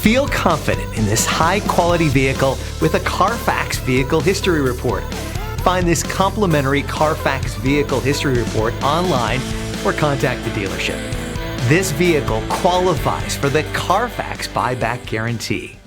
Feel confident in this high-quality vehicle with a Carfax Vehicle History Report. Find this complimentary Carfax Vehicle History Report online or contact the dealership. This vehicle qualifies for the Carfax Buyback Guarantee.